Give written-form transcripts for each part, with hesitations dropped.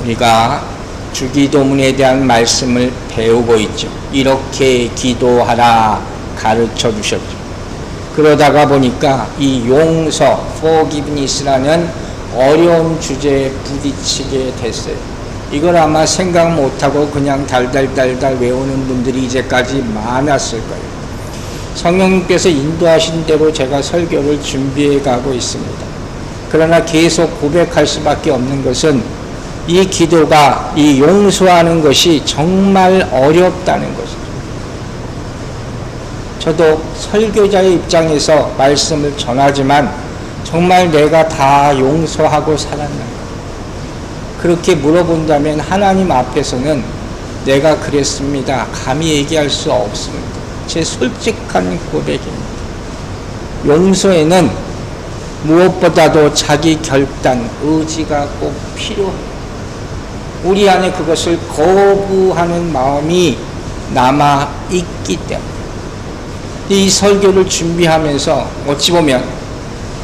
우리가 주기도문에 대한 말씀을 배우고 있죠. 이렇게 기도하라 가르쳐 주셨죠. 그러다가 보니까 이 용서, forgiveness라는 어려운 주제에 부딪히게 됐어요. 이걸 아마 생각 못하고 그냥 달달달달 외우는 분들이 이제까지 많았을 거예요. 성령님께서 인도하신 대로 제가 설교를 준비해 가고 있습니다. 그러나 계속 고백할 수밖에 없는 것은 이 기도가, 이 용서하는 것이 정말 어렵다는 것이죠. 저도 설교자의 입장에서 말씀을 전하지만 정말 내가 다 용서하고 살았는가? 그렇게 물어본다면 하나님 앞에서는 내가 그랬습니다. 감히 얘기할 수 없습니다. 제 솔직한 고백입니다. 용서에는 무엇보다도 자기 결단, 의지가 꼭 필요해요. 우리 안에 그것을 거부하는 마음이 남아 있기 때문에 이 설교를 준비하면서 어찌 보면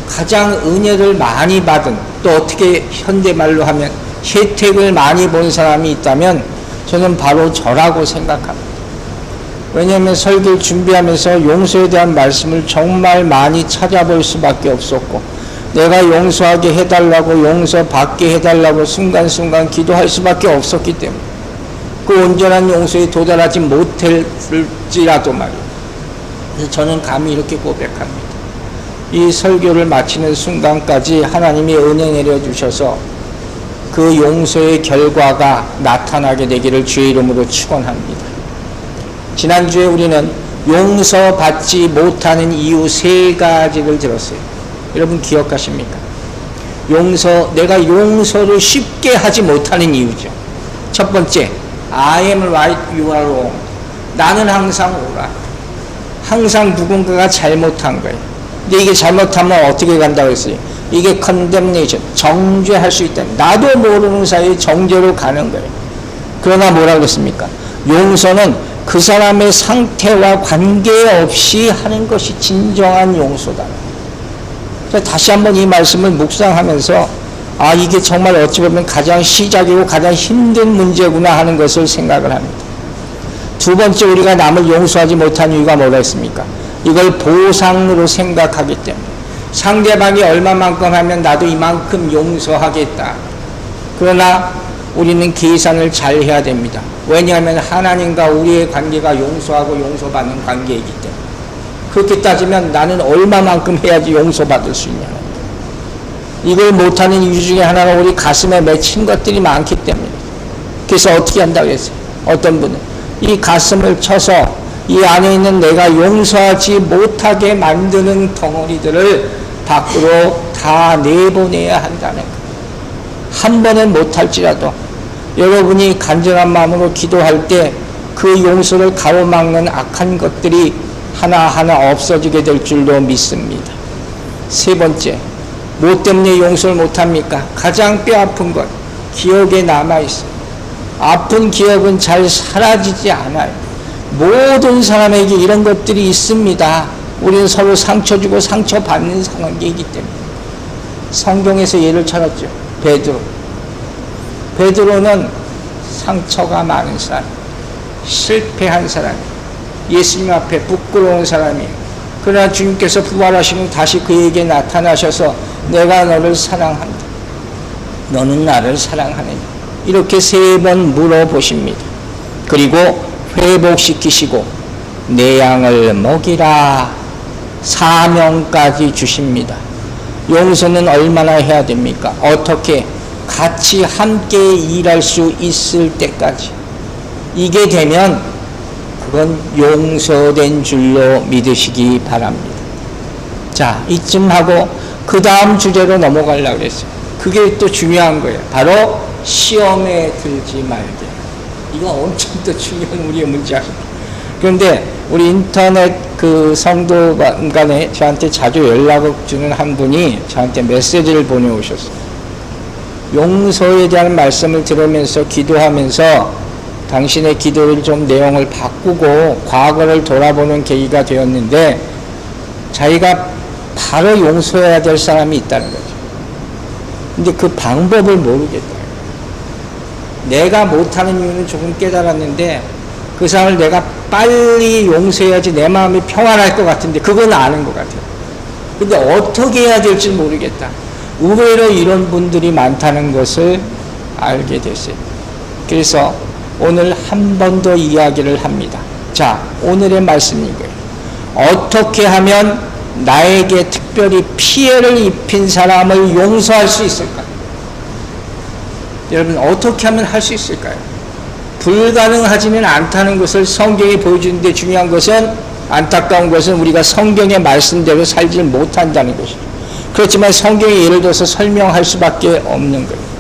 가장 은혜를 많이 받은, 또 어떻게 현대말로 하면 혜택을 많이 본 사람이 있다면 저는 바로 저라고 생각합니다. 왜냐하면 설교를 준비하면서 용서에 대한 말씀을 정말 많이 찾아볼 수밖에 없었고, 내가 용서하게 해달라고, 용서받게 해달라고 순간순간 기도할 수밖에 없었기 때문에 그 온전한 용서에 도달하지 못할지라도 말이에요. 그래서 저는 감히 이렇게 고백합니다. 이 설교를 마치는 순간까지 하나님이 은혜 내려주셔서 그 용서의 결과가 나타나게 되기를 주의 이름으로 축원합니다. 지난주에 우리는 용서받지 못하는 이유 3가지를 들었어요. 여러분 기억하십니까? 내가 용서를 쉽게 하지 못하는 이유죠. 첫 번째, I am right, you are wrong. 나는 항상 옳아. 항상 누군가가 잘못한 거예요. 근데 이게 잘못하면 어떻게 간다고 했어요? 이게 condemnation, 정죄할 수 있다. 나도 모르는 사이에 정죄로 가는 거예요. 그러나 뭐라고 했습니까? 용서는 그 사람의 상태와 관계없이 하는 것이 진정한 용서다. 그래서 다시 한번 이 말씀을 묵상하면서 이게 정말 어찌 보면 가장 시작이고 가장 힘든 문제구나 하는 것을 생각을 합니다. 두 번째, 우리가 남을 용서하지 못한 이유가 뭐라 했습니까? 이걸 보상으로 생각하기 때문에 상대방이 얼마만큼 하면 나도 이만큼 용서하겠다. 그러나 우리는 계산을 잘 해야 됩니다. 왜냐하면 하나님과 우리의 관계가 용서하고 용서받는 관계이기 때문에 그렇게 따지면 나는 얼마만큼 해야지 용서받을 수 있냐. 이걸 못하는 이유 중에 하나가 우리 가슴에 맺힌 것들이 많기 때문에. 그래서 어떻게 한다고 했어요? 어떤 분은 이 가슴을 쳐서 이 안에 있는 내가 용서하지 못하게 만드는 덩어리들을 밖으로 다 내보내야 한다는 거예요. 한 번은 못할지라도 여러분이 간절한 마음으로 기도할 때 그 용서를 가로막는 악한 것들이 하나하나 없어지게 될 줄로 믿습니다. 세 번째, 뭐 때문에 용서를 못합니까? 가장 뼈아픈 것, 기억에 남아있어요. 아픈 기억은 잘 사라지지 않아요. 모든 사람에게 이런 것들이 있습니다. 우리는 서로 상처 주고 상처받는 관계이기 때문에. 성경에서 예를 찾았죠. 베드로는 상처가 많은 사람, 실패한 사람, 예수님 앞에 부끄러운 사람이에요. 그러나 주님께서 부활하시면 다시 그에게 나타나셔서 내가 너를 사랑한다. 너는 나를 사랑하느냐. 이렇게 3번 물어보십니다. 그리고 회복시키시고 내 양을 먹이라 사명까지 주십니다. 용서는 얼마나 해야 됩니까? 어떻게? 같이 함께 일할 수 있을 때까지. 이게 되면 그건 용서된 줄로 믿으시기 바랍니다. 자, 이쯤 하고 그 다음 주제로 넘어가려고 그랬어요. 그게 또 중요한 거예요. 바로 시험에 들지 말게. 이거 엄청 또 중요한 우리의 문제입니다. 그런데 우리 인터넷 그 성도 간에 저한테 자주 연락을 주는 한 분이 저한테 메시지를 보내오셨어요. 용서에 대한 말씀을 들으면서 기도하면서 당신의 기도를 좀 내용을 바꾸고 과거를 돌아보는 계기가 되었는데 자기가 바로 용서해야 될 사람이 있다는 거죠. 근데 그 방법을 모르겠다. 내가 못하는 이유는 조금 깨달았는데 그 사람을 내가 빨리 용서해야지 내 마음이 평안할 것 같은데 그건 아는 것 같아요. 근데 어떻게 해야 될지 모르겠다. 의외로 이런 분들이 많다는 것을 알게 됐어요. 그래서 오늘 한 번 더 이야기를 합니다. 자, 오늘의 말씀인 거예요. 어떻게 하면 나에게 특별히 피해를 입힌 사람을 용서할 수 있을까? 여러분, 어떻게 하면 할 수 있을까요? 불가능하지는 않다는 것을 성경이 보여주는데 중요한 것은, 안타까운 것은 우리가 성경의 말씀대로 살지 못한다는 것이죠. 그렇지만 성경이 예를 들어서 설명할 수밖에 없는 거예요.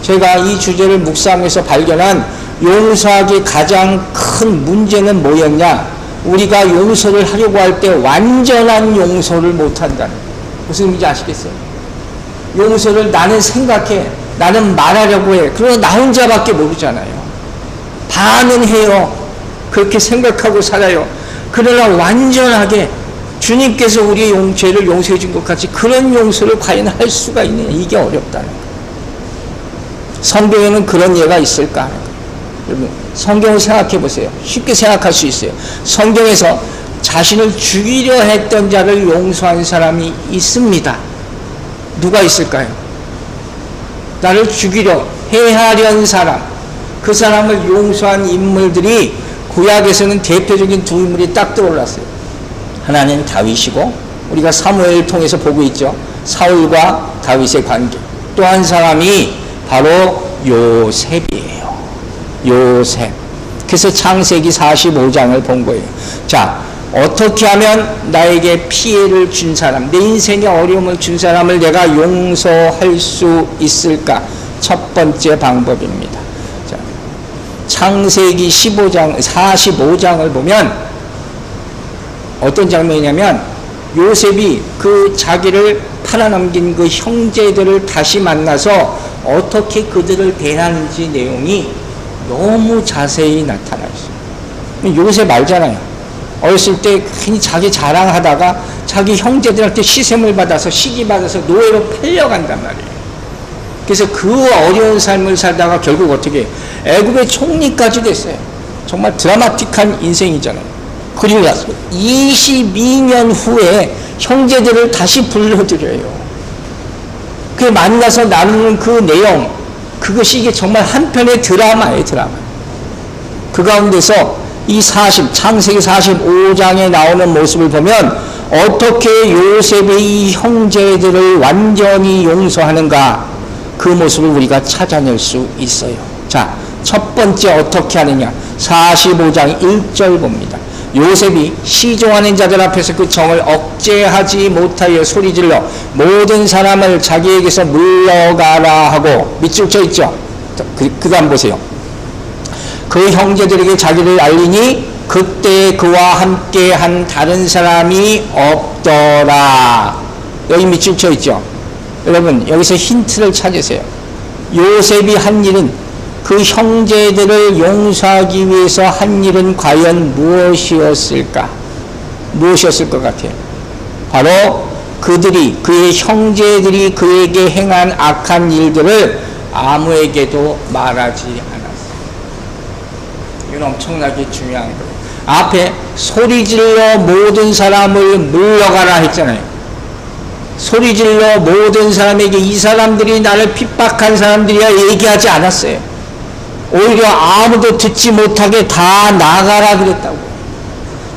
제가 이 주제를 묵상해서 발견한 용서하기 가장 큰 문제는 뭐였냐? 우리가 용서를 하려고 할 때 완전한 용서를 못한다는 거예요. 무슨 의미인지 아시겠어요? 용서를 나는 생각해, 나는 말하려고 해. 그러나 나 혼자밖에 모르잖아요. 반은 해요. 그렇게 생각하고 살아요. 그러나 완전하게 주님께서 우리의 죄를 용서해 준 것 같이 그런 용서를 과연 할 수가 있느냐, 이게 어렵다는 거예요. 성경에는 그런 예가 있을까 하는 거예요. 여러분, 성경을 생각해 보세요. 쉽게 생각할 수 있어요. 성경에서 자신을 죽이려 했던 자를 용서한 사람이 있습니다. 누가 있을까요? 나를 죽이려 해하려는 사람, 그 사람을 용서한 인물들이 구약에서는 대표적인 두 인물이 딱 떠올랐어요. 하나는 다윗이고, 우리가 사무엘을 통해서 보고 있죠. 사울과 다윗의 관계. 또 한 사람이 바로 요셉이에요. 요셉. 그래서 창세기 45장을 본 거예요. 자, 어떻게 하면 나에게 피해를 준 사람, 내 인생에 어려움을 준 사람을 내가 용서할 수 있을까? 첫 번째 방법입니다. 자, 창세기 45장을 보면 어떤 장면이냐면, 요셉이 그 자기를 팔아넘긴 그 형제들을 다시 만나서 어떻게 그들을 대하는지 내용이 너무 자세히 나타나 있어요. 요셉 알잖아요. 어렸을 때 괜히 자기 자랑하다가 자기 형제들한테 시샘을 받아서 시기받아서 노예로 팔려간단 말이에요. 그래서 그 어려운 삶을 살다가 결국 어떻게 애굽의 총리까지 됐어요. 정말 드라마틱한 인생이잖아요. 그리고 나서 22년 후에 형제들을 다시 불러들여요. 그 만나서 나누는 그 내용, 그것이 이게 정말 한편의 드라마예요, 드라마. 그 가운데서 이 창세기 45장에 나오는 모습을 보면 어떻게 요셉의 이 형제들을 완전히 용서하는가, 그 모습을 우리가 찾아낼 수 있어요. 자, 첫 번째 어떻게 하느냐? 45장 1절 봅니다. 요셉이 시종하는 자들 앞에서 그 정을 억제하지 못하여 소리질러 모든 사람을 자기에게서 물러가라 하고, 밑줄 쳐 있죠? 그 다음 보세요. 그 형제들에게 자기를 알리니 그때 그와 함께 한 다른 사람이 없더라. 여기 밑줄 쳐 있죠? 여러분, 여기서 힌트를 찾으세요. 요셉이 한 일은, 그 형제들을 용서하기 위해서 한 일은 과연 무엇이었을까? 무엇이었을 것 같아요? 바로 그의 형제들이 그에게 행한 악한 일들을 아무에게도 말하지 않았어요. 이건 엄청나게 중요한 거예요. 앞에 소리질러 모든 사람을 물러가라 했잖아요. 소리질러 모든 사람에게 이 사람들이 나를 핍박한 사람들이야 얘기하지 않았어요. 오히려 아무도 듣지 못하게 다 나가라 그랬다고.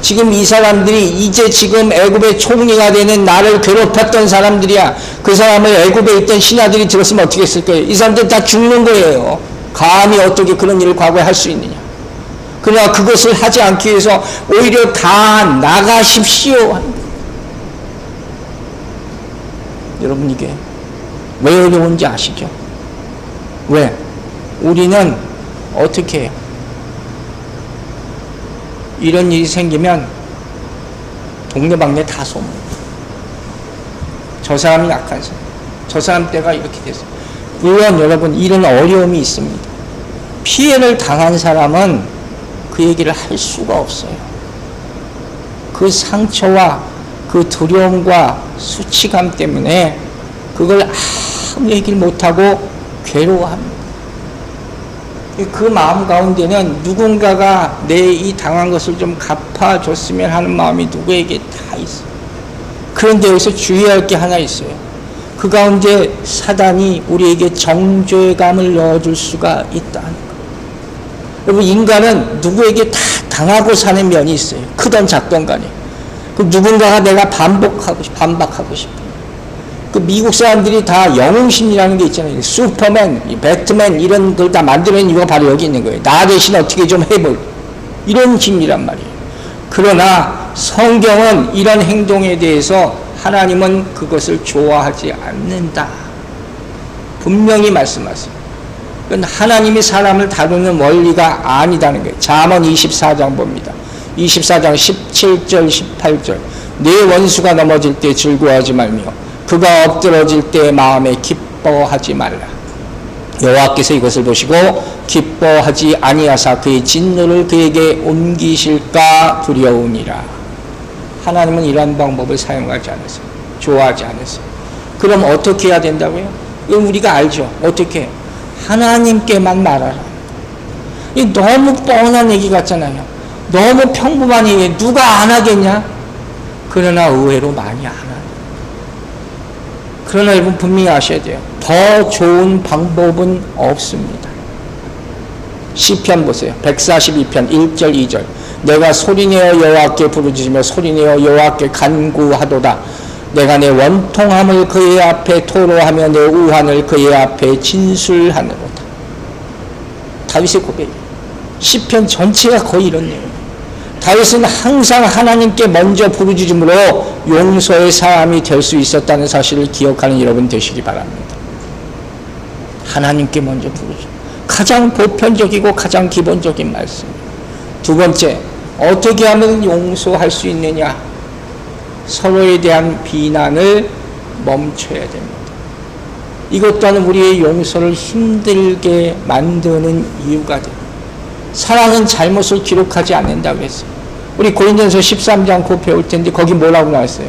지금 이 사람들이 이제 지금 애굽의 총리가 되는 나를 괴롭혔던 사람들이야. 그 사람을 애굽에 있던 신하들이 들었으면 어떻게 했을 거예요? 이 사람들 다 죽는 거예요. 감히 어떻게 그런 일을 과거에 할 수 있느냐. 그러나 그것을 하지 않기 위해서 오히려 다 나가십시오. 여러분, 이게 왜 어려운지 아시죠? 왜? 우리는 어떻게 해요? 이런 일이 생기면 동네방네 다 소문. 저 사람이 약한 사람, 저 사람 때가 이렇게 됐어요. 물론 여러분, 이런 어려움이 있습니다. 피해를 당한 사람은 그 얘기를 할 수가 없어요. 그 상처와 그 두려움과 수치감 때문에 그걸 아무 얘기를 못하고 괴로워합니다. 그 마음 가운데는 누군가가 내 이 당한 것을 좀 갚아줬으면 하는 마음이 누구에게 다 있어요. 그런데 여기서 주의할 게 하나 있어요. 그 가운데 사단이 우리에게 정죄감을 넣어줄 수가 있다는 거예요. 여러분, 인간은 누구에게 다 당하고 사는 면이 있어요. 크던 작던 간에. 그 누군가가 내가 반박하고 싶어요. 그 미국 사람들이 다 영웅심이라는 게 있잖아요. 슈퍼맨, 배트맨 이런 걸 다 만들어낸 이유가 바로 여기 있는 거예요. 나 대신 어떻게 좀 해볼 이런 힘이란 말이에요. 그러나 성경은 이런 행동에 대해서 하나님은 그것을 좋아하지 않는다. 분명히 말씀하세요. 그건 하나님이 사람을 다루는 원리가 아니다는 거예요. 잠언 24장 봅니다. 24장 17절 18절. 내 원수가 넘어질 때 즐거워하지 말며 그가 엎드러질 때 마음에 기뻐하지 말라. 여호와께서 이것을 보시고 기뻐하지 아니하사 그의 진노를 그에게 옮기실까 두려우니라. 하나님은 이러한 방법을 사용하지 않으세요. 좋아하지 않으세요. 그럼 어떻게 해야 된다고요? 이건 우리가 알죠. 어떻게? 하나님께만 말하라. 이 너무 뻔한 얘기 같잖아요. 너무 평범한 얘기. 누가 안 하겠냐? 그러나 의외로 많이 안 하는. 그러나 여러분 분명히 아셔야 돼요. 더 좋은 방법은 없습니다. 시편 보세요. 142편 1절 2절. 내가 소리내어 여호와께 부르짖으며 소리내어 여호와께 간구하도다. 내가 내 원통함을 그의 앞에 토로하며 내 우환을 그의 앞에 진술하노로다. 다윗의 고백이에요. 시편 전체가 거의 이런 내용이에요. 다윗은 항상 하나님께 먼저 부르짖음으로 용서의 사람이 될 수 있었다는 사실을 기억하는 여러분 되시기 바랍니다. 하나님께 먼저 부르짖음. 가장 보편적이고 가장 기본적인 말씀이에요. 두 번째, 어떻게 하면 용서할 수 있느냐? 서로에 대한 비난을 멈춰야 됩니다. 이것 또한 우리의 용서를 힘들게 만드는 이유가 됩니다. 사랑은 잘못을 기록하지 않는다고 했어요. 우리 고린도전서 13장 곧 배울 텐데 거기 뭐라고 나왔어요?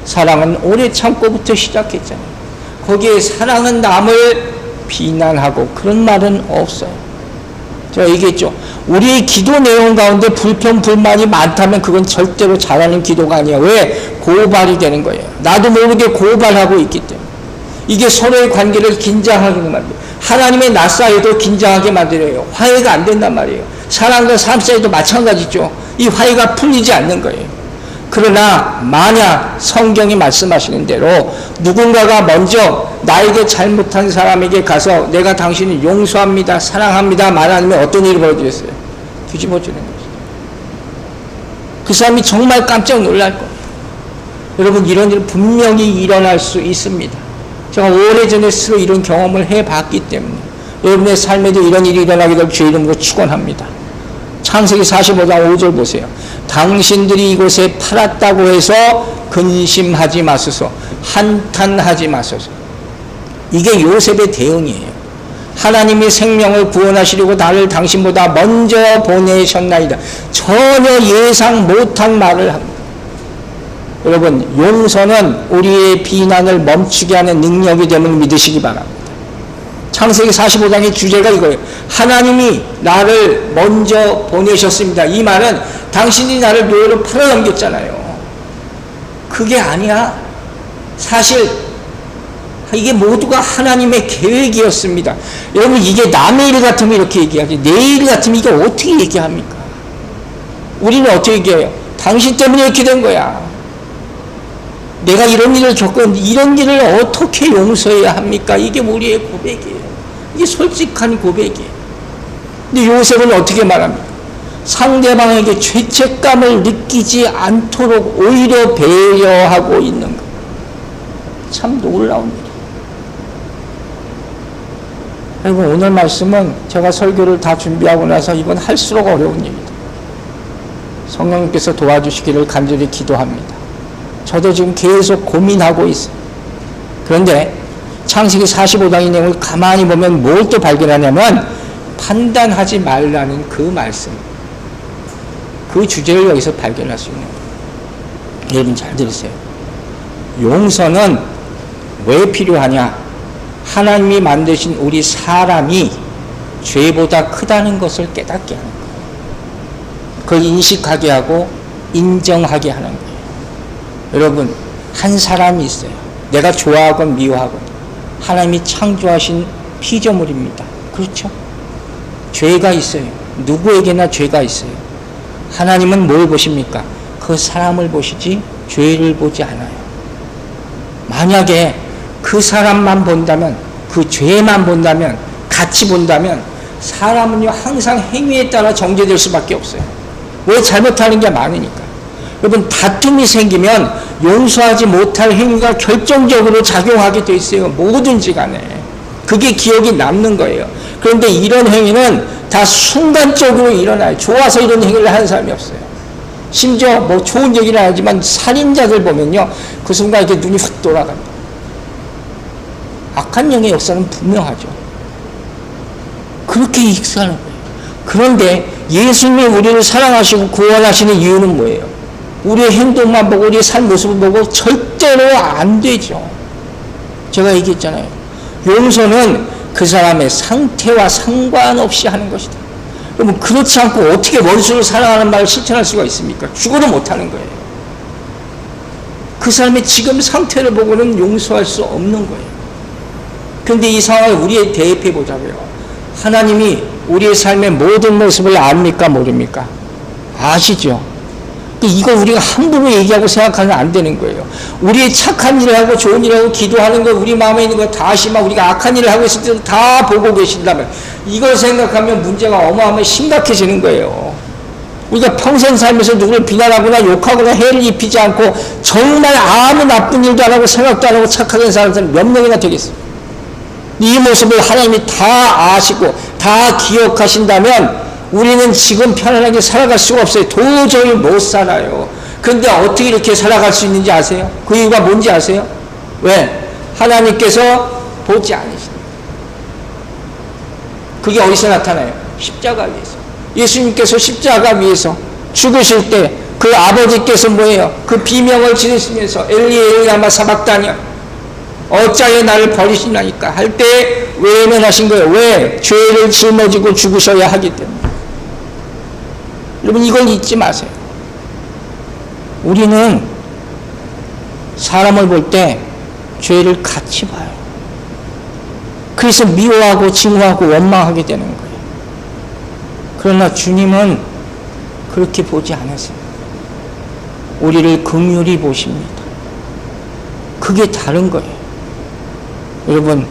사랑은 오래 참고부터 시작했잖아요. 거기에 사랑은 남을 비난하고 그런 말은 없어요. 제가 얘기했죠. 우리의 기도 내용 가운데 불평, 불만이 많다면 그건 절대로 잘하는 기도가 아니에요. 왜? 고발이 되는 거예요. 나도 모르게 고발하고 있기 때문에. 이게 서로의 관계를 긴장하게 만들어요. 하나님의 나 사이도 긴장하게 만들어요. 화해가 안 된단 말이에요. 사람과 사람 사이도 마찬가지죠. 이 화해가 풀리지 않는 거예요. 그러나 만약 성경이 말씀하시는 대로 누군가가 먼저 나에게 잘못한 사람에게 가서 내가 당신을 용서합니다, 사랑합니다 말하면 어떤 일이 벌어지겠어요? 뒤집어주는 거죠. 그 사람이 정말 깜짝 놀랄 거예요. 여러분, 이런 일 분명히 일어날 수 있습니다. 제가 오래전에 스스로 이런 경험을 해봤기 때문에 여러분의 삶에도 이런 일이 일어나게 될 주의 이름으로 축원합니다. 창세기 45장 5절 보세요. 당신들이 이곳에 팔았다고 해서 근심하지 마소서, 한탄하지 마소서. 이게 요셉의 대응이에요. 하나님이 생명을 구원하시려고 나를 당신보다 먼저 보내셨나이다. 전혀 예상 못한 말을 합니다. 여러분, 용서는 우리의 비난을 멈추게 하는 능력이 됨을 믿으시기 바랍니다. 창세기 45장의 주제가 이거예요. 하나님이 나를 먼저 보내셨습니다. 이 말은 당신이 나를 노예로 팔아넘겼잖아요. 그게 아니야. 사실 이게 모두가 하나님의 계획이었습니다. 여러분, 이게 남의 일 같으면 이렇게 얘기하지, 내 일 같으면 이게 어떻게 얘기합니까? 우리는 어떻게 얘기해요? 당신 때문에 이렇게 된 거야. 내가 이런 일을 겪은 이런 일을 어떻게 용서해야 합니까? 이게 우리의 고백이에요. 이게 솔직한 고백이에요. 근데 요셉은 어떻게 말합니까? 상대방에게 죄책감을 느끼지 않도록 오히려 배려하고 있는 것. 참 놀라운 일이에요. 여러분, 오늘 말씀은 제가 설교를 다 준비하고 나서 이건 할수록 어려운 일입니다. 성령님께서 도와주시기를 간절히 기도합니다. 저도 지금 계속 고민하고 있어요. 그런데 창세기 45장의 내용을 가만히 보면 뭘 또 발견하냐면 판단하지 말라는 그 말씀, 그 주제를 여기서 발견할 수 있는 거예요. 여러분 잘 들으세요. 용서는 왜 필요하냐? 하나님이 만드신 우리 사람이 죄보다 크다는 것을 깨닫게 하는 거예요. 그걸 인식하게 하고 인정하게 하는 거예요. 여러분, 한 사람이 있어요. 내가 좋아하건 미워하건 하나님이 창조하신 피조물입니다. 그렇죠? 죄가 있어요. 누구에게나 죄가 있어요. 하나님은 뭘 보십니까? 그 사람을 보시지 죄를 보지 않아요. 만약에 그 사람만 본다면, 그 죄만 본다면, 같이 본다면 사람은요 항상 행위에 따라 정죄될 수밖에 없어요. 왜? 잘못하는 게 많으니까. 여러분, 다툼이 생기면 용서하지 못할 행위가 결정적으로 작용하게 돼 있어요. 뭐든지 간에. 그게 기억이 남는 거예요. 그런데 이런 행위는 다 순간적으로 일어나요. 좋아서 이런 행위를 하는 사람이 없어요. 심지어 뭐 좋은 얘기는 하지만 살인자들 보면요, 그 순간 이렇게 눈이 확 돌아갑니다. 악한 영의 역사는 분명하죠. 그렇게 익숙하는 거예요. 그런데 예수님이 우리를 사랑하시고 구원하시는 이유는 뭐예요? 우리의 행동만 보고 우리의 삶 모습을 보고 절대로 안 되죠. 제가 얘기했잖아요. 용서는 그 사람의 상태와 상관없이 하는 것이다. 그러면 그렇지 않고 어떻게 머릿속으로 사랑하는 말을 실천할 수가 있습니까? 죽어도 못하는 거예요. 그 사람의 지금 상태를 보고는 용서할 수 없는 거예요. 그런데 이 상황을 우리에 대입해 보자고요. 하나님이 우리의 삶의 모든 모습을 압니까? 모릅니까? 아시죠? 이거 우리가 함부로 얘기하고 생각하면 안 되는 거예요. 우리의 착한 일을 하고 좋은 일을 하고 기도하는 거, 우리 마음에 있는 거 다 아시지만 우리가 악한 일을 하고 있을 때도 다 보고 계신다면 이걸 생각하면 문제가 어마어마하게 심각해지는 거예요. 우리가 평생 살면서 누구를 비난하거나 욕하거나 해를 입히지 않고 정말 아무 나쁜 일도 안 하고 생각도 안 하고 착하게 사는 사람 몇 명이나 되겠어요. 이 모습을 하나님이 다 아시고 다 기억하신다면 우리는 지금 편안하게 살아갈 수가 없어요. 도저히 못 살아요. 그런데 어떻게 이렇게 살아갈 수 있는지 아세요? 그 이유가 뭔지 아세요? 왜? 하나님께서 보지 않으십니다. 그게 어디서 나타나요? 십자가 위에서. 예수님께서 십자가 위에서 죽으실 때 그 아버지께서 뭐예요? 그 비명을 지르시면서 엘리 엘리 라마 사박다니 어찌하여 나를 버리시나이까 할 때 외면하신 거예요. 왜? 죄를 짊어지고 죽으셔야 하기 때문에. 여러분, 이걸 잊지 마세요. 우리는 사람을 볼 때 죄를 같이 봐요. 그래서 미워하고 증오하고 원망하게 되는 거예요. 그러나 주님은 그렇게 보지 않으세요. 우리를 긍휼히 보십니다. 그게 다른 거예요. 여러분,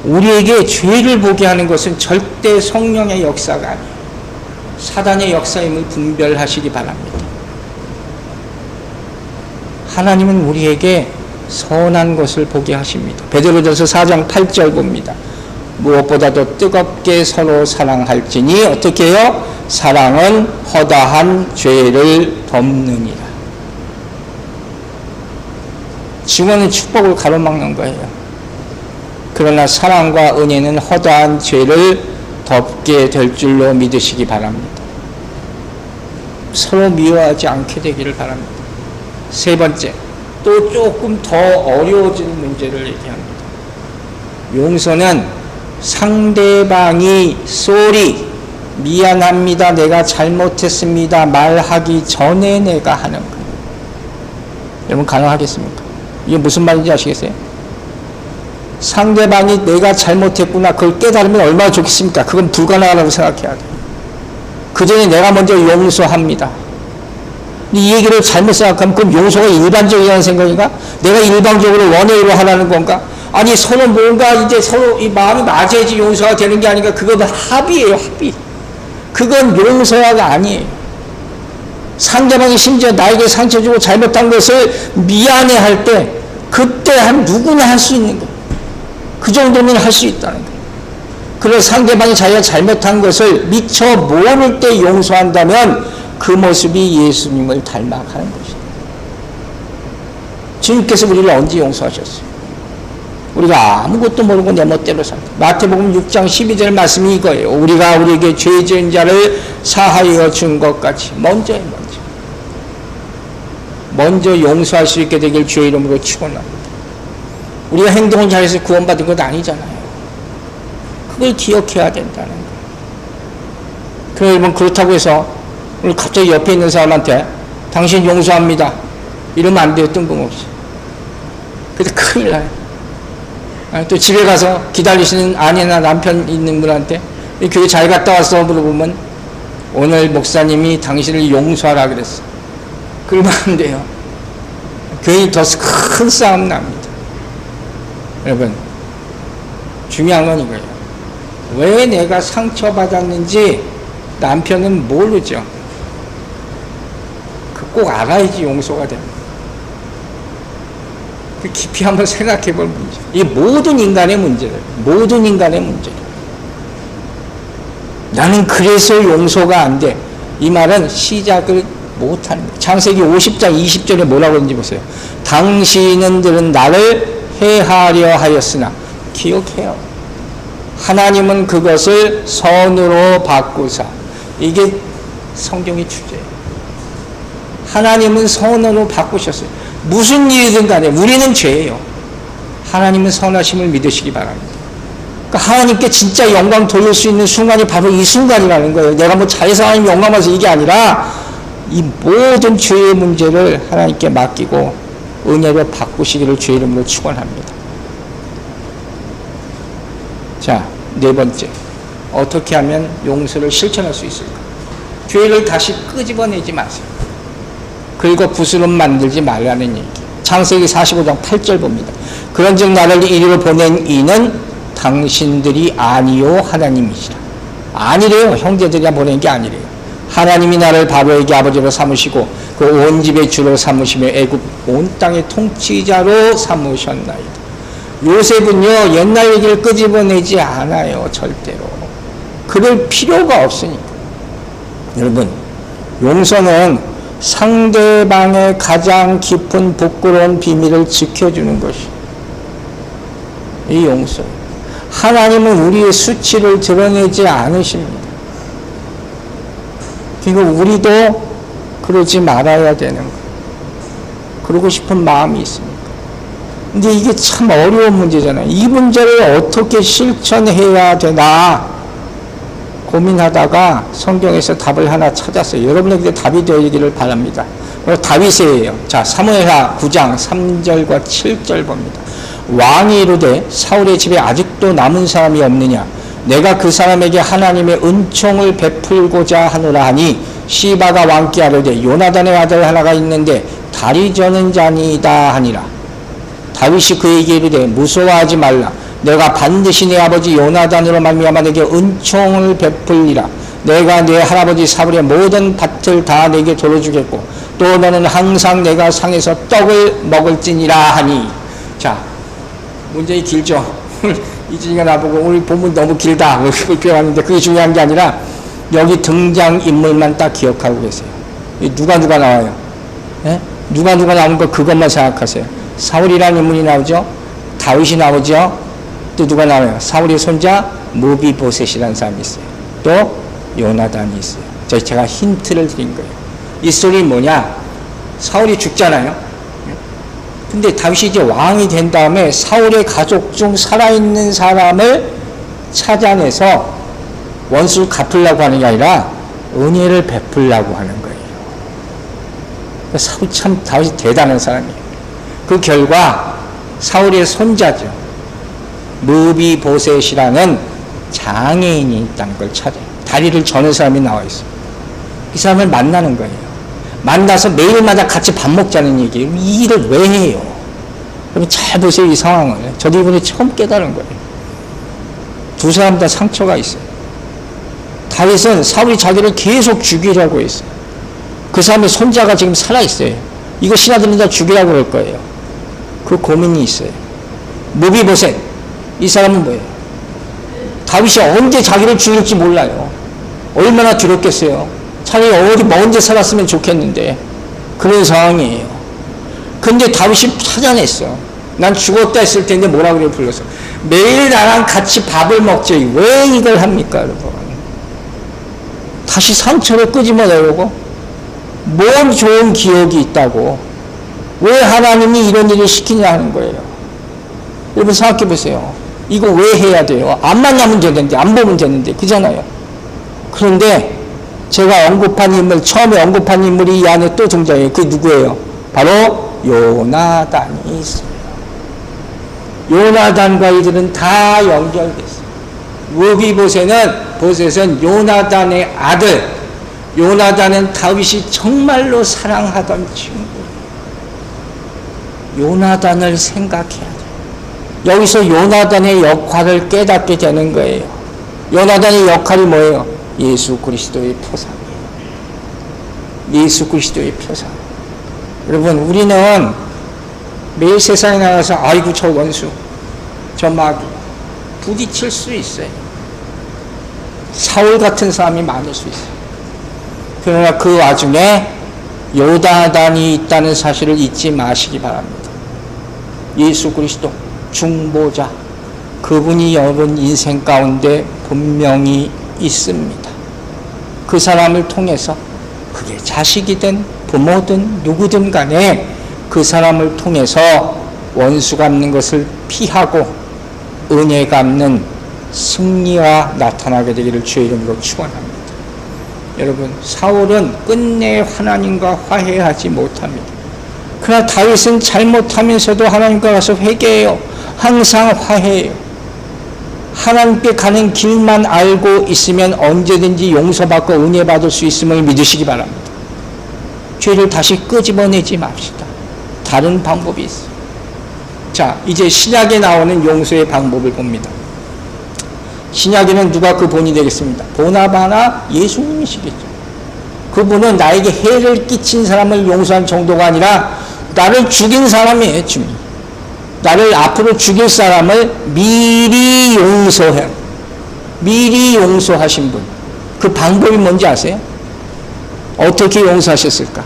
우리에게 죄를 보게 하는 것은 절대 성령의 역사가 아니에요. 사단의 역사임을 분별하시기 바랍니다. 하나님은 우리에게 선한 것을 보게 하십니다. 베드로전서 4장 8절 봅니다. 무엇보다도 뜨겁게 서로 사랑할지니 어떻게 해요? 사랑은 허다한 죄를 덮느니라. 증오는 축복을 가로막는 거예요. 그러나 사랑과 은혜는 허다한 죄를 덮게 될 줄로 믿으시기 바랍니다. 서로 미워하지 않게 되기를 바랍니다. 세 번째, 또 조금 더 어려워지는 문제를 얘기합니다. 용서는 상대방이 쏘리, 미안합니다, 내가 잘못했습니다 말하기 전에 내가 하는 거예요. 여러분, 가능하겠습니까? 이게 무슨 말인지 아시겠어요? 상대방이 내가 잘못했구나 그걸 깨달으면 얼마나 좋겠습니까? 그건 불가능하다고 생각해야 돼요. 그 전에 내가 먼저 용서합니다. 이 얘기를 잘못 생각하면 그럼 용서가 일반적이라는 생각인가? 내가 일방적으로 원웨이로 하라는 건가? 아니, 서로 뭔가 이제 서로 이 마음이 맞아야지 용서가 되는 게 아니라 그건 합의예요, 합의. 그건 용서가 아니에요. 상대방이 심지어 나에게 상처 주고 잘못한 것을 미안해 할 때 그때 한 누구나 할 수 있는 거예요. 그 정도는 할 수 있다는 거예요. 그래서 상대방이 자기가 잘못한 것을 미처 모를 때 용서한다면 그 모습이 예수님을 닮아가는 것이다. 주님께서 우리를 언제 용서하셨어요? 우리가 아무것도 모르고 내 멋대로 산다. 마태복음 6장 12절 말씀이 이거예요. 우리가 우리에게 죄 지은 자를 사하여 준 것 같이 먼저 용서할 수 있게 되길 주의 이름으로 축원합니다. 우리가 행동을 잘해서 구원받은 것 아니잖아요. 그걸 기억해야 된다는 거예요. 그러면 그렇다고 해서 오늘 갑자기 옆에 있는 사람한테 당신 용서합니다 이러면 안 돼요. 뜬금없이. 그래서 큰일 나요. 또 집에 가서 기다리시는 아내나 남편 있는 분한테 교회 잘 갔다 왔어 물어보면 오늘 목사님이 당신을 용서하라 그랬어. 그러면 안 돼요. 괜히 더 큰 싸움 납니다. 여러분, 중요한 건 이거예요. 왜 내가 상처받았는지 남편은 모르죠. 꼭 알아야지 용서가 됩니다. 깊이 한번 생각해 볼 문제. 이 모든 인간의 문제예요. 모든 인간의 문제예요. 나는 그래서 용서가 안 돼. 이 말은 시작을 못하는 거예요. 창세기 50장 20절에 뭐라고 했는지 보세요. 당신들은 나를 해하려 하였으나 기억해요. 하나님은 그것을 선으로 바꾸사. 이게 성경의 주제예요. 하나님은 선으로 바꾸셨어요. 무슨 일이든 간에 우리는 죄예요. 하나님은 선하심을 믿으시기 바랍니다. 그러니까 하나님께 진짜 영광 돌릴 수 있는 순간이 바로 이 순간이라는 거예요. 내가 뭐 잘해서 하나님 영광 받아서 이게 아니라 이 모든 죄의 문제를 하나님께 맡기고 은혜로 바꾸시기를 주의 이름으로 축원합니다. 자, 네 번째. 어떻게 하면 용서를 실천할 수 있을까? 죄를 다시 끄집어내지 마세요. 그리고 부스럼 만들지 말라는 얘기. 창세기 45장 8절 봅니다. 그런즉 나를 이리로 보낸 이는 당신들이 아니요 하나님이시라. 아니래요. 형제들이야 보낸 게 아니래요. 하나님이 나를 바로에게 아버지로 삼으시고 그 온 집의 주로 삼으시며 애굽 온 땅의 통치자로 삼으셨나이다. 요셉은요 옛날 얘기를 끄집어내지 않아요. 절대로. 그럴 필요가 없으니까. 여러분, 용서는 상대방의 가장 깊은 부끄러운 비밀을 지켜주는 것이 이 용서. 하나님은 우리의 수치를 드러내지 않으십니다. 그리고 우리도 그러지 말아야 되는 거예요. 그러고 싶은 마음이 있습니다. 근데 이게 참 어려운 문제잖아요. 이 문제를 어떻게 실천해야 되나 고민하다가 성경에서 답을 하나 찾았어요. 여러분에게 답이 되기를 바랍니다. 다윗이에요. 자, 사무엘하 9장 3절과 7절 봅니다. 왕이 이르되 사울의 집에 아직도 남은 사람이 없느냐? 내가 그 사람에게 하나님의 은총을 베풀고자 하노라 하니 시바가 왕께 아뢰되 요나단의 아들 하나가 있는데 다리 저는 자니이다 하니라. 다윗이 그에게 이르되 무서워하지 말라. 내가 반드시 내 아버지 요나단으로 말미암아 내게 은총을 베풀리라. 내가 내 할아버지 사울의 모든 밭을 다 내게 돌려주겠고 또 너는 항상 내가 상에서 떡을 먹을지니라 하니. 자, 문제가 길죠. 이진이가 나보고 오늘 본문 너무 길다 그렇게 왔는데 그게 중요한 게 아니라 여기 등장인물만 딱 기억하고 계세요. 누가 나와요? 예? 누가 나온 거 그것만 생각하세요. 사울이라는 인물이 나오죠. 다윗이 나오죠. 또 누가 나와요? 사울의 손자 무비보셋이라는 사람이 있어요. 또 요나단이 있어요. 제가 힌트를 드린 거예요. 이 스토리 뭐냐? 사울이 죽잖아요. 근데 다윗이 이제 왕이 된 다음에 사울의 가족 중 살아있는 사람을 찾아내서 원수를 갚으려고 하는 게 아니라 은혜를 베풀려고 하는 거예요. 사울 참 다윗이 대단한 사람이에요. 그 결과 사울의 손자죠. 무비보셋이라는 장애인이 있다는 걸 찾아요. 다리를 저는 사람이 나와 있어요. 이 사람을 만나는 거예요. 만나서 매일마다 같이 밥 먹자는 얘기예요. 이 일을 왜 해요? 그럼 잘 보세요, 이 상황을. 저도 이번에 처음 깨달은 거예요. 두 사람 다 상처가 있어요. 다윗은 사울이 자기를 계속 죽이려고 했어요. 그 사람의 손자가 지금 살아있어요. 이거 신하들은 다 죽이라고 그럴 거예요. 그 고민이 있어요. 무비보셋, 이 사람은 뭐예요? 다윗이 언제 자기를 죽일지 몰라요. 얼마나 두렵겠어요. 차라리 어디 먼 데 살았으면 좋겠는데 그런 상황이에요. 근데 다윗이 찾아냈어. 난 죽었다 했을 텐데 뭐라 그래 불러서 매일 나랑 같이 밥을 먹지 왜 이걸 합니까 여러분? 다시 상처를 끄집어내려고? 뭔 좋은 기억이 있다고 왜 하나님이 이런 일을 시키냐 하는 거예요. 여러분 생각해 보세요. 이거 왜 해야 돼요? 안 만나면 되는데, 안 보면 되는데, 그잖아요. 그런데 제가 언급한 인물, 처음에 언급한 인물이 이 안에 또 등장해요. 그게 누구예요? 바로 요나단이 있어요. 요나단과 이들은 다 연결됐어요. 무비보셋은 요나단의 아들, 요나단은 다윗이 정말로 사랑하던 친구. 요나단을 생각해야 돼요. 여기서 요나단의 역할을 깨닫게 되는 거예요. 요나단의 역할이 뭐예요? 예수 그리스도의 표상이에요. 예수 그리스도의 표상. 여러분, 우리는 매일 세상에 나가서 아이고 저 원수, 저 마귀 부딪힐 수 있어요. 사울 같은 사람이 많을 수 있어요. 그러나 그 와중에 요나단이 있다는 사실을 잊지 마시기 바랍니다. 예수 그리스도 중보자, 그분이 여러분 인생 가운데 분명히 있습니다. 그 사람을 통해서 그게 자식이든 부모든 누구든 간에 그 사람을 통해서 원수 갚는 것을 피하고 은혜 갚는 승리가 나타나게 되기를 주의 이름으로 축원합니다. 여러분, 사울은 끝내 하나님과 화해하지 못합니다. 그러나 다윗은 잘못하면서도 하나님과 가서 회개해요. 항상 화해해요. 하나님께 가는 길만 알고 있으면 언제든지 용서받고 은혜 받을 수 있음을 믿으시기 바랍니다. 죄를 다시 끄집어내지 맙시다. 다른 방법이 있어요. 자, 이제 신약에 나오는 용서의 방법을 봅니다. 신약에는 누가 그 본이 되겠습니다? 보나바나 예수님이시겠죠. 그분은 나에게 해를 끼친 사람을 용서한 정도가 아니라 나를 죽인 사람이에요. 주님. 나를 앞으로 죽일 사람을 미리 용서해. 미리 용서하신 분. 그 방법이 뭔지 아세요? 어떻게 용서하셨을까?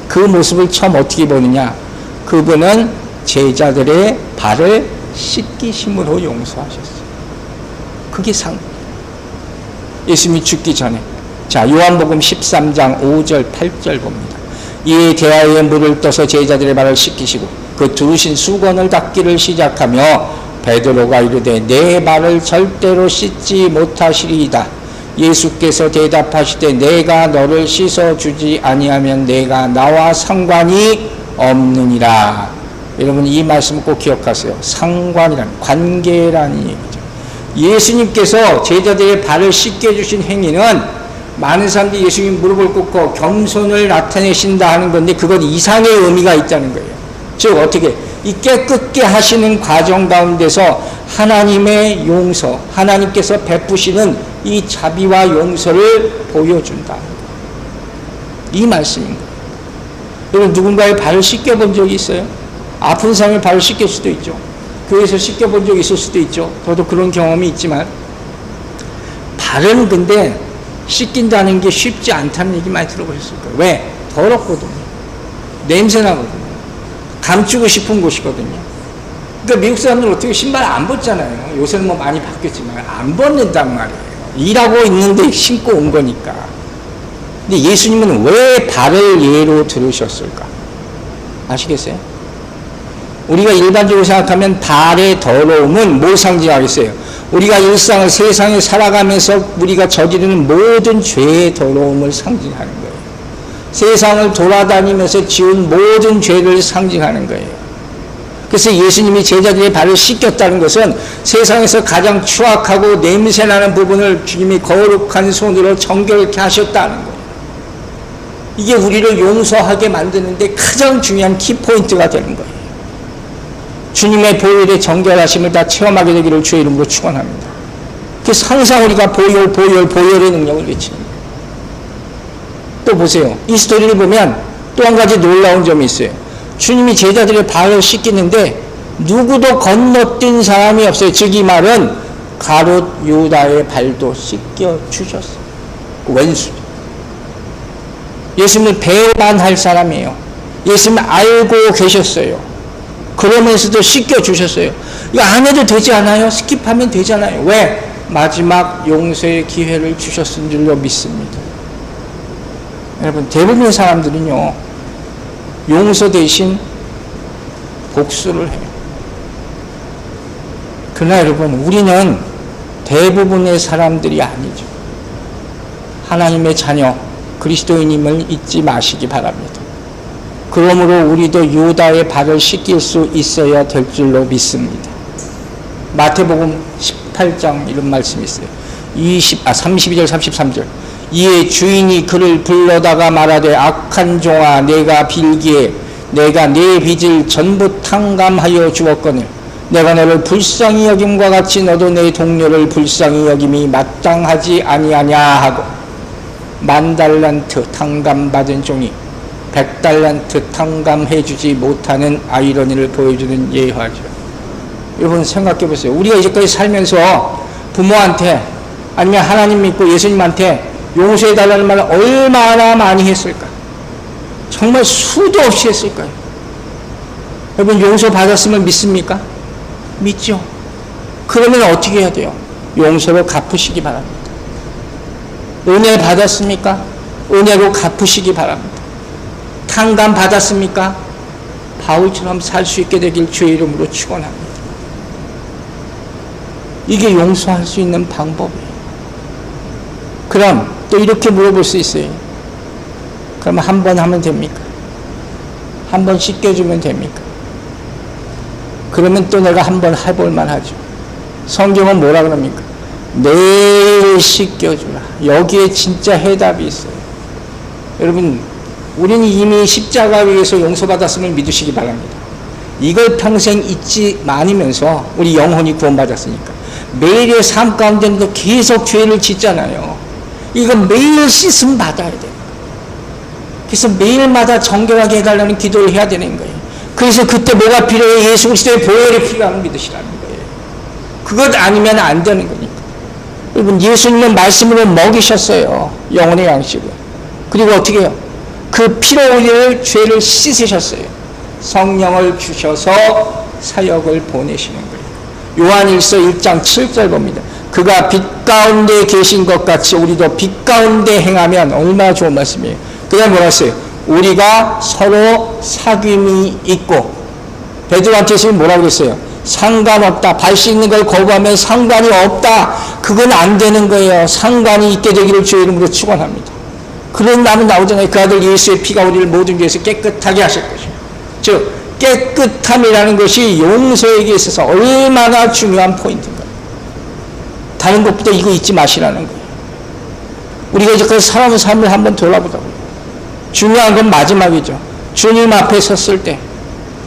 그 모습을 처음 어떻게 보느냐? 그분은 제자들의 발을 씻기심으로 용서하셨어요. 그게 예수님이 죽기 전에. 자, 요한복음 13장 5절 8절 봅니다. 이에 대하여 물을 떠서 제자들의 발을 씻기시고 그 두르신 수건을 닦기를 시작하며 베드로가 이르되 내 발을 절대로 씻지 못하시리이다. 예수께서 대답하시되 내가 너를 씻어주지 아니하면 내가 나와 상관이 없느니라. 여러분, 이 말씀을 꼭 기억하세요. 상관이란, 관계라는 얘기죠. 예수님께서 제자들의 발을 씻겨주신 행위는 많은 사람들이 예수님 무릎을 꿇고 겸손을 나타내신다 하는 건데 그건 이상의 의미가 있다는 거예요. 즉 어떻게 이 깨끗게 하시는 과정 가운데서 하나님의 용서, 하나님께서 베푸시는 이 자비와 용서를 보여준다. 이 말씀인 거예요. 여러분, 누군가의 발을 씻겨본 적이 있어요? 아픈 사람의 발을 씻길 수도 있죠. 교회에서 씻겨본 적이 있을 수도 있죠. 저도 그런 경험이 있지만 발은 근데 씻긴다는 게 쉽지 않다는 얘기 많이 들어보셨을 거예요. 왜? 더럽거든요. 냄새나거든요. 감추고 싶은 곳이거든요. 그러니까 미국 사람들은 어떻게 신발 안 벗잖아요. 요새는 뭐 많이 바뀌었지만 안 벗는단 말이에요. 일하고 있는데 신고 온 거니까. 근데 예수님은 왜 발을 예로 들으셨을까? 아시겠어요? 우리가 일반적으로 생각하면 발의 더러움은 뭘 상징하겠어요? 우리가 일상을 세상에 살아가면서 우리가 저지르는 모든 죄의 더러움을 상징하는 거예요. 세상을 돌아다니면서 지은 모든 죄를 상징하는 거예요. 그래서 예수님이 제자들의 발을 씻겼다는 것은 세상에서 가장 추악하고 냄새나는 부분을 주님이 거룩한 손으로 정결케 하셨다는 거예요. 이게 우리를 용서하게 만드는데 가장 중요한 키포인트가 되는 거예요. 주님의 보혈의 정결하심을 다 체험하게 되기를 주의 이름으로 축원합니다. 그래서 항상 우리가 보혈의 능력을 외치는 거예요. 또 보세요. 이 스토리를 보면 또 한 가지 놀라운 점이 있어요. 주님이 제자들의 발을 씻기는데 누구도 건너뛴 사람이 없어요. 즉 이 말은 가롯 유다의 발도 씻겨주셨어요. 왼수죠. 예수님을 배만 할 사람이에요. 예수님을 알고 계셨어요. 그러면서도 씻겨주셨어요. 이거 안 해도 되지 않아요? 스킵하면 되잖아요. 왜? 마지막 용서의 기회를 주셨은 줄로 믿습니다. 여러분, 대부분의 사람들은요, 용서 대신 복수를 해요. 그러나 여러분, 우리는 대부분의 사람들이 아니죠. 하나님의 자녀, 그리스도인임을 잊지 마시기 바랍니다. 그러므로 우리도 유다의 발을 씻길 수 있어야 될 줄로 믿습니다. 마태복음 18장 이런 말씀이 있어요. 32절 33절. 이에 주인이 그를 불러다가 말하되 악한 종아, 내가 빌기에 내가 네 빚을 전부 탕감하여 주었거늘 내가 너를 불쌍히 여김과 같이 너도 내 동료를 불쌍히 여김이 마땅하지 아니하냐 하고, 10,000달란트 탕감받은 종이 100달란트 탕감해주지 못하는 아이러니를 보여주는 예화죠. 여러분 생각해 보세요. 우리가 이제까지 살면서 부모한테 아니면 하나님 믿고 예수님한테 용서해달라는 말을 얼마나 많이 했을까? 정말 수도 없이 했을까요? 여러분, 용서 받았음을 믿습니까? 믿죠. 그러면 어떻게 해야 돼요? 용서로 갚으시기 바랍니다. 은혜 받았습니까? 은혜로 갚으시기 바랍니다. 탕감 받았습니까? 바울처럼 살 수 있게 되길 주의 이름으로 축원합니다. 이게 용서할 수 있는 방법이에요. 그럼 또 이렇게 물어볼 수 있어요. 그럼 한 번 하면 됩니까? 한 번 씻겨주면 됩니까? 그러면 또 내가 한 번 해볼만 하죠. 성경은 뭐라 그럽니까? 매일 씻겨주라. 여기에 진짜 해답이 있어요. 여러분, 우리는 이미 십자가 위에서 용서받았음을 믿으시기 바랍니다. 이걸 평생 잊지 않으면서 우리 영혼이 구원받았으니까 매일의 삶 가운데도 계속 죄를 짓잖아요. 이건 매일 씻음 받아야 돼요. 그래서 매일마다 정결하게 해달라는 기도를 해야 되는 거예요. 그래서 그때 뭐가 필요해요? 예수 그리스도의 보혈이 필요함을 믿으시라는 거예요. 그것 아니면 안 되는 거니까. 여러분, 예수님은 말씀으로 먹이셨어요. 영혼의 양식을. 그리고 어떻게 해요? 그 피로 흘릴 죄를 씻으셨어요. 성령을 주셔서 사역을 보내시는 거예요. 요한일서 1장 7절 봅니다. 그가 빛 가운데 계신 것 같이 우리도 빛 가운데 행하면, 얼마나 좋은 말씀이에요. 그 다음에 뭐라 했어요? 우리가 서로 사귐이 있고, 베드로한테 예수님이 뭐라고 그랬어요? 상관없다. 발 씻는 걸 거부하면 상관이 없다. 그건 안 되는 거예요. 상관이 있게 되기를 주의 이름으로 축원합니다. 그런 말은 나오잖아요. 그 아들 예수의 피가 우리를 모든 죄에서 깨끗하게 하실 것이요. 즉 깨끗함이라는 것이 용서에게 있어서 얼마나 중요한 포인트인가. 다른 것보다 이거 잊지 마시라는 거예요. 우리가 이제까지 살아온 삶을 한번 돌아보자고요. 중요한 건 마지막이죠. 주님 앞에 섰을 때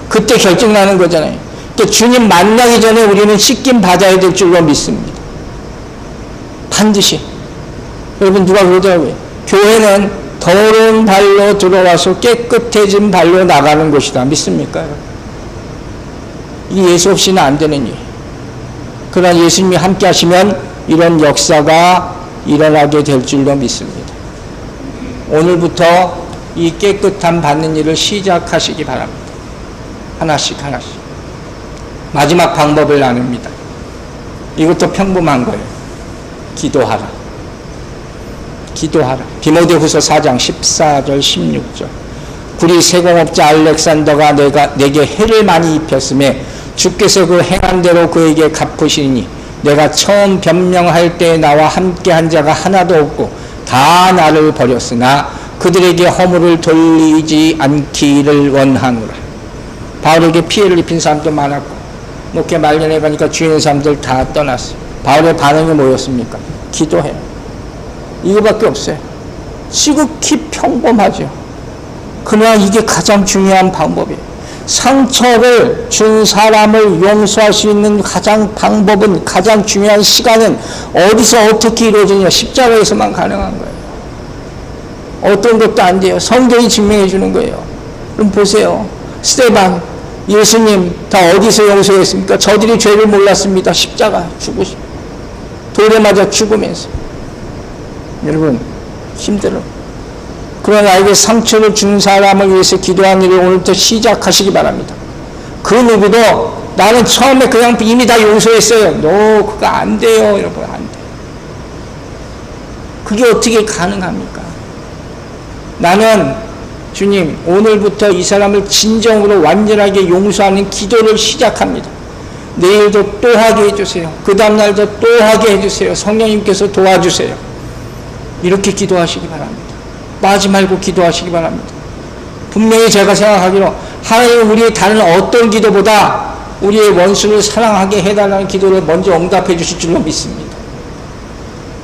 그때 결정나는 거잖아요. 또 주님 만나기 전에 우리는 씻김 받아야 될 줄로 믿습니다. 반드시. 여러분, 누가 그러더라고요. 교회는 더러운 발로 들어와서 깨끗해진 발로 나가는 곳이다. 믿습니까? 이 예수 없이는 안 되는 일. 그러나 예수님이 함께 하시면 이런 역사가 일어나게 될 줄로 믿습니다. 오늘부터 이 깨끗함 받는 일을 시작하시기 바랍니다. 하나씩 하나씩. 마지막 방법을 나눕니다. 이것도 평범한 거예요. 기도하라. 기도하라. 디모데후서 4장 14절 16절. 구리 세공업자 알렉산더가 내게 해를 많이 입혔음에 주께서 그 행한 대로 그에게 갚으시니 내가 처음 변명할 때 나와 함께 한 자가 하나도 없고 다 나를 버렸으나 그들에게 허물을 돌리지 않기를 원하노라. 바울에게 피해를 입힌 사람도 많았고 목회 말년에 가니까 주위 있는 사람들 다 떠났어요. 바울의 반응이 뭐였습니까? 기도해요. 이거밖에 없어요. 지극히 평범하죠. 그러나 이게 가장 중요한 방법이에요. 상처를 준 사람을 용서할 수 있는 방법은, 가장 중요한 시간은 어디서 어떻게 이루어지냐? 십자가에서만 가능한 거예요. 어떤 것도 안 돼요. 성경이 증명해 주는 거예요. 그럼 보세요. 스데반, 예수님 다 어디서 용서했습니까? 저들이 죄를 몰랐습니다. 십자가 죽으시, 돌에 맞아 죽으면서. 여러분, 힘들어. 그러나 나에게 상처를 준 사람을 위해서 기도하는 일을 오늘부터 시작하시기 바랍니다. 그 누구도 나는 처음에 그냥 이미 다 용서했어요. 그거 안 돼요. 여러분, 안 돼요. 그게 어떻게 가능합니까? 나는 주님, 오늘부터 이 사람을 진정으로 완전하게 용서하는 기도를 시작합니다. 내일도 또 하게 해주세요. 그 다음날도 또 하게 해주세요. 성령님께서 도와주세요. 이렇게 기도하시기 바랍니다. 빠지 말고 기도하시기 바랍니다. 분명히 제가 생각하기로 하나님 우리의 다른 어떤 기도보다 우리의 원수를 사랑하게 해달라는 기도를 먼저 응답해 주실 줄로 믿습니다.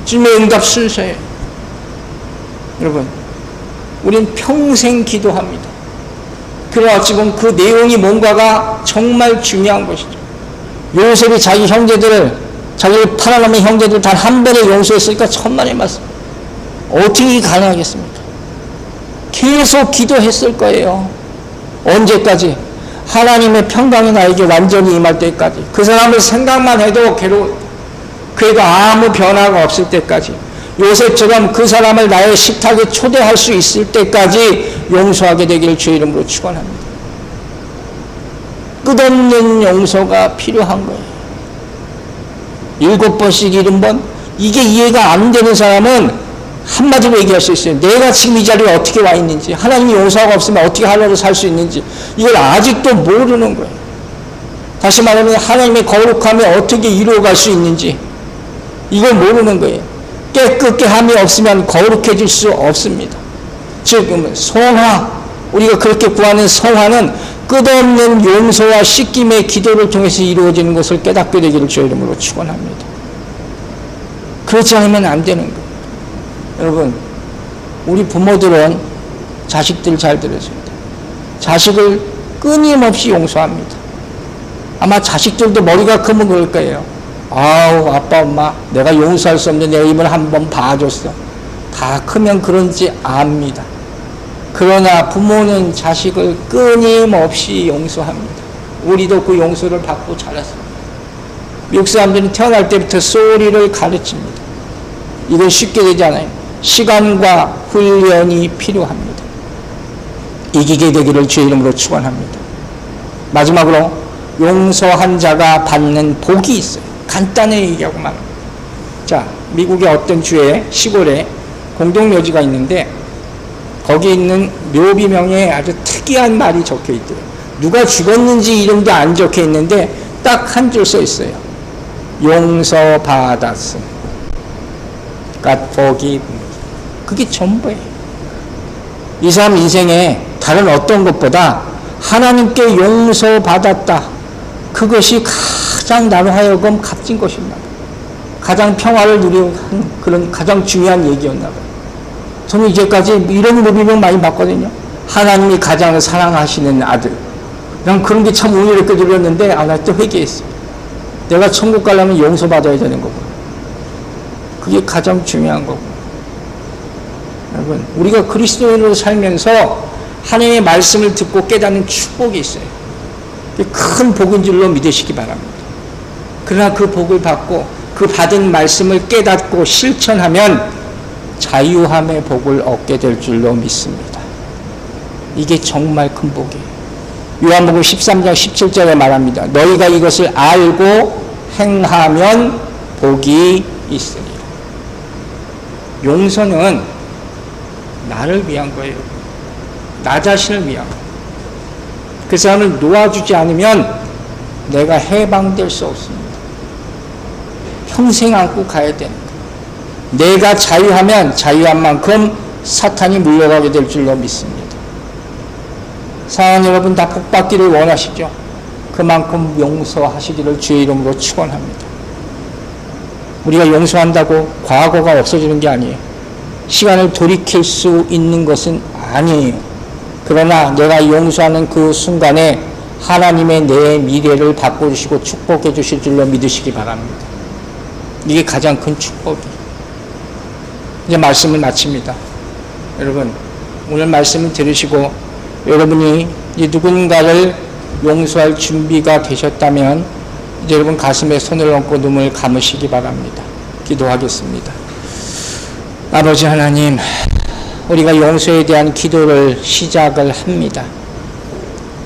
주님의 응답 순서예요. 여러분, 우린 평생 기도합니다. 그러나 지금 그 내용이 뭔가가 정말 중요한 것이죠. 요셉이 자기 형제들을, 자기를 팔아넘은 형제들 단 한 번에 용서했으니까 천만의 말씀. 어떻게 가능하겠습니까? 계속 기도했을 거예요. 언제까지? 하나님의 평강이 나에게 완전히 임할 때까지. 그 사람을 생각만 해도 그에도 아무 변화가 없을 때까지. 요셉처럼 그 사람을 나의 식탁에 초대할 수 있을 때까지 용서하게 되기를 주의 이름으로 축원합니다. 끝없는 용서가 필요한 거예요. 7번씩 70번? 이게 이해가 안 되는 사람은 한마디로 얘기할 수 있어요. 내가 지금 이 자리에 어떻게 와 있는지, 하나님이 용서가 없으면 어떻게 하루를 살 수 있는지, 이걸 아직도 모르는 거예요. 다시 말하면 하나님의 거룩함이 어떻게 이루어갈 수 있는지 이걸 모르는 거예요. 깨끗게 함이 없으면 거룩해질 수 없습니다. 즉 성화, 우리가 그렇게 구하는 성화는 끝없는 용서와 씻김의 기도를 통해서 이루어지는 것을 깨닫게 되기를 주의 이름으로 축원합니다. 그렇지 않으면 안 되는 거예요. 여러분, 우리 부모들은 자식들 잘 들으세요. 자식을 끊임없이 용서합니다. 아마 자식들도 머리가 크면 그럴 거예요. 아우, 아빠 엄마 내가 용서할 수 없는 내 입을 한번 봐줬어. 다 크면 그런지 압니다. 그러나 부모는 자식을 끊임없이 용서합니다. 우리도 그 용서를 받고 자랐습니다. 미국 사람들은 태어날 때부터 소리를 가르칩니다. 이건 쉽게 되지 않아요. 시간과 훈련이 필요합니다. 이기게 되기를 주의 이름으로 축원합니다. 마지막으로 용서한 자가 받는 복이 있어요. 간단히 얘기하고 말합니다. 자, 미국의 어떤 주에 시골에 공동묘지가 있는데 거기 있는 묘비명에 아주 특이한 말이 적혀 있더래요. 누가 죽었는지 이름도 안 적혀 있는데 딱 한 줄 써 있어요. 용서받았음. God forgive. 그게 전부예요. 이 사람 인생에 다른 어떤 것보다 하나님께 용서받았다. 그것이 가장 나로 하여금 값진 것이었나 봐요. 가장 평화를 누리는 그런 가장 중요한 얘기였나 봐요. 저는 이제까지 이런 무비명 많이 봤거든요. 하나님이 가장 사랑하시는 아들. 난 그런 게 참 운이롭게 들렸는데, 나 또 회개했어요. 내가 천국 가려면 용서받아야 되는 거구나. 그게 가장 중요한 거고. 여러분, 우리가 그리스도인으로 살면서 하나님의 말씀을 듣고 깨닫는 축복이 있어요. 큰 복인 줄로 믿으시기 바랍니다. 그러나 그 복을 받고 그 받은 말씀을 깨닫고 실천하면 자유함의 복을 얻게 될 줄로 믿습니다. 이게 정말 큰 복이에요. 요한복음 13장 17절에 말합니다. 너희가 이것을 알고 행하면 복이 있으리라. 용서는 나를 위한 거예요. 나 자신을 위한 거예요. 그 사람을 놓아주지 않으면 내가 해방될 수 없습니다. 평생 안고 가야 되는 거예요. 내가 자유하면 자유한 만큼 사탄이 물러가게 될 줄로 믿습니다. 사랑하는 여러분, 다 복받기를 원하시죠? 그만큼 용서하시기를 주의 이름으로 축원합니다. 우리가 용서한다고 과거가 없어지는 게 아니에요. 시간을 돌이킬 수 있는 것은 아니에요. 그러나 내가 용서하는 그 순간에 하나님의 내 미래를 바꿔주시고 축복해 주실 줄로 믿으시기 바랍니다. 이게 가장 큰 축복이에요. 이제 말씀을 마칩니다. 여러분, 오늘 말씀을 들으시고 여러분이 이제 누군가를 용서할 준비가 되셨다면 이제 여러분 가슴에 손을 얹고 눈을 감으시기 바랍니다. 기도하겠습니다. 아버지 하나님, 우리가 용서에 대한 기도를 시작을 합니다.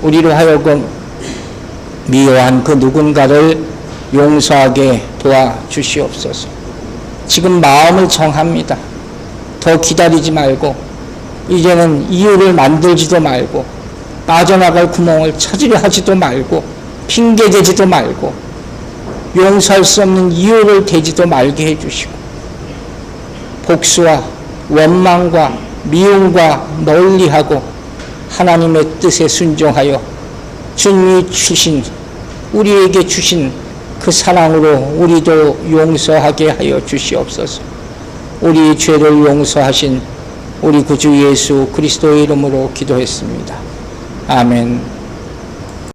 우리로 하여금 미워한 그 누군가를 용서하게 도와주시옵소서. 지금 마음을 정합니다. 더 기다리지 말고 이제는 이유를 만들지도 말고 빠져나갈 구멍을 찾으려 하지도 말고 핑계대지도 말고 용서할 수 없는 이유를 대지도 말게 해주시고 복수와 원망과 미움과 멀리하고 하나님의 뜻에 순종하여 주님이 주신 우리에게 주신 그 사랑으로 우리도 용서하게 하여 주시옵소서. 우리 죄를 용서하신 우리 구주 예수 그리스도의 이름으로 기도했습니다. 아멘.